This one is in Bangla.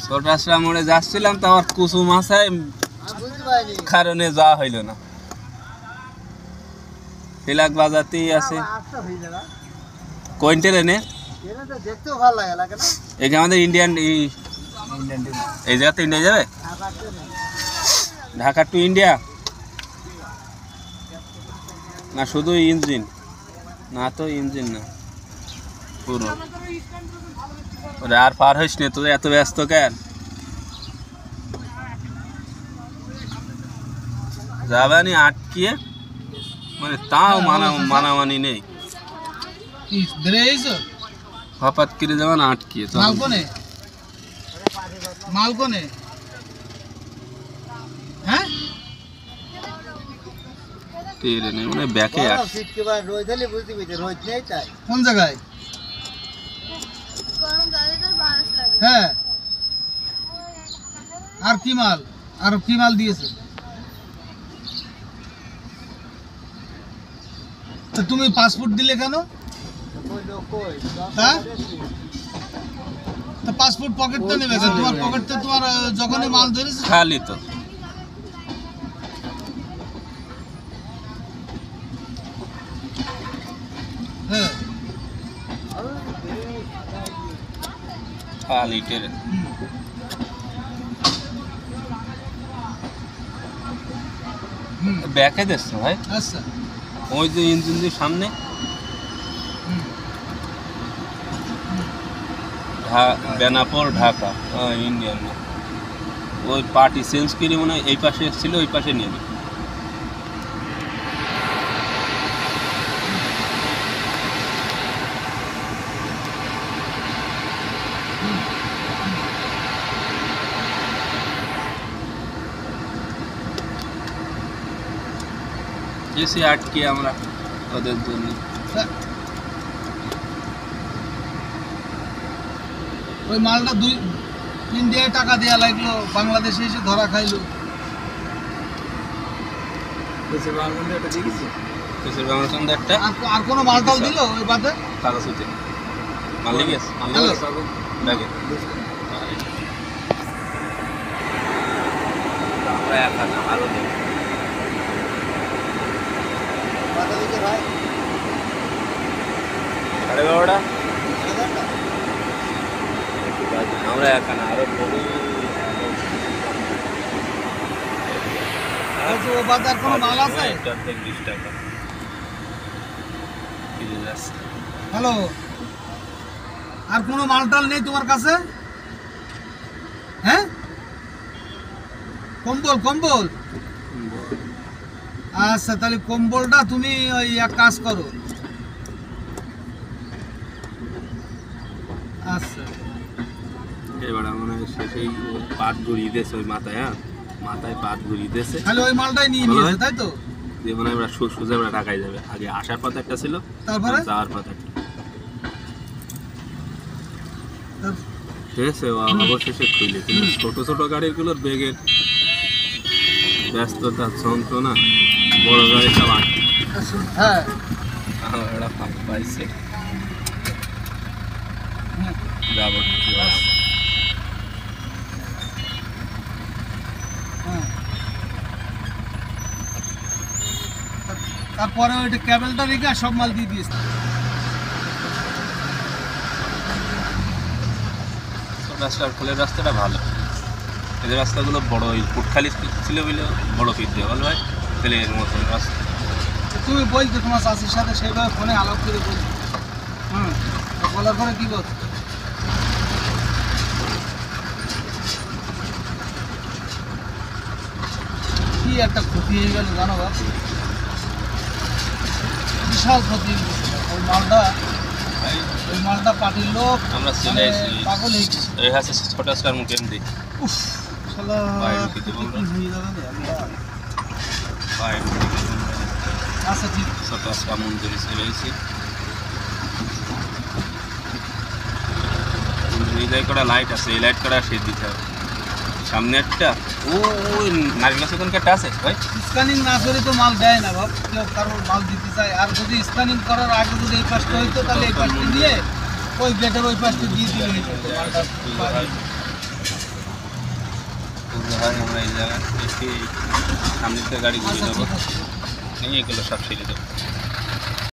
ছোটাছড়া মোড়ে যাচ্ছিলাম তো আবার কুসুম আসায় কারণে যাওয়া হইল না। তিলাক বাজাতেই আছে কোন ট্রেনে এখানে আমাদের ইন্ডিয়ান এই জায়গাতে ইন্ডিয়া যাবে ঢাকা টু ইন্ডিয়া না শুধু ইঞ্জিন না তো ইঞ্জিন না পুরো ওরে আর পার হইস না তুই এত ব্যস্ত কেন যাবানি আটকিয়ে মানে তাও মানামানি নেই হঠাৎ করে যাবেন আটকিয়ে তো মালকোনে হ্যাঁ তেরে নেই মানে ব্যাকে কোন জায়গায় হ্যাঁ আর কি মাল দিয়েছে তো তুমি পাসপোর্ট দিলে কেন তো পাসপোর্ট পকেট তো নেবে তোমার পকেট তো তোমার যখনই মাল ধরেছে খালি তো হ্যাঁ খালি টেরে ব্যাকে দেখছো ভাই আচ্ছা ওই যে ইঞ্জিন দিয়ে সামনে বেনাপোল ঢাকা ইন্ডিয়ান ওই পার্টি চেঞ্জ করে মনে হয় এই পাশে এসেছিল ওই পাশে নেবে এসে আটকে আমরা ওদের জন্য ওই মালটা 2-3 দিয়ে টাকা দেয়া লাগলো বাংলাদেশে এসে ধরা খাইলো আর কোনো মালটাল দিল ওই বাদে কাগজ হইতে মাল লেগে গেছে ব্যাগে আমরা এক হাজার আরো দেব সাড়ে 12টা আমরা এখানে আরো কোনো মাল আছে 20 টাকা হ্যালো আর কোনো মালটাল নেই তোমার কাছে হ্যাঁ কম্বল আচ্ছা তাহলে কম্বলটা তুমি ওই এক কাজ করো আচ্ছা এবার মনে হয় সেই পাত গড়িয়ে দিয়েছে ওই মাথায় মাথায় পাত গড়িয়ে দিয়েছে তাহলে ওই মালটাই নিয়ে নিয়েছে তাই তো যে মনে হয় সোজা বেড়া ঢাকায় যাবে আগে আসার পথ একটা ছিল তারপরে যাওয়ার পথ একটা ঠিক আছে অবশেষে খুলে কিন্তু ছোট ছোট গাড়িগুলোর বেগের ব্যস্ততা যন্ত্রণা বড় গাড়ি সব আটকে হ্যাঁ ওরা ফাঁক পাইছে যাবো তারপরে ওইটা ক্যাবেলটা রেখে সব মাল দিয়ে দিয়েছে রাস্তার খোলের রাস্তাটা ভালো এদের রাস্তাগুলো বড় ওই ফুটখালি ছিল বলে বড় ফিট দিয়ে বল ভাই তাহলে এর মতন রাস্তা তুমি বলছো তোমার চাষির সাথে সেইভাবে ফোনে আলাপ করে বলছো বলার পরে কি বলছো কি একটা ক্ষতি হয়ে গেল জানো বা বিশাল ক্ষতি ওই মালটা পার্টির লোক আমরা চলে আসি পাগল হয়ে গেছে এই হাসে ছোটাছড়ার মুখে এমনি উফ শালা কি হয়ে যাবে আচ্ছা ঠিক ছোটাছড়া মন্দিরে চলে এসেছি এই জায়গায় কটা লাইট আছে এই লাইট কটা সে দিতে হবে সামনে একটা ওই নারকেল গাছের কোন একটা আছে ভাই স্ক্যানিং না করে তো মাল দেয় না বাপ কেউ কারোর মাল দিতে চায় আর যদি স্ক্যানিং করার আগে যদি এই পাশটা হইতো তাহলে এই পাশটা নিয়ে ওই গেটের ওই পাশটা দিয়ে দিলে হয়ে যেত হয় আমরা এই জায়গায় এসে সামনে থেকে গাড়ি ঘুরে আচ্ছা নেবো, ঠিক আছে। নিয়ে এগুলো সব ছেড়ে দেবো।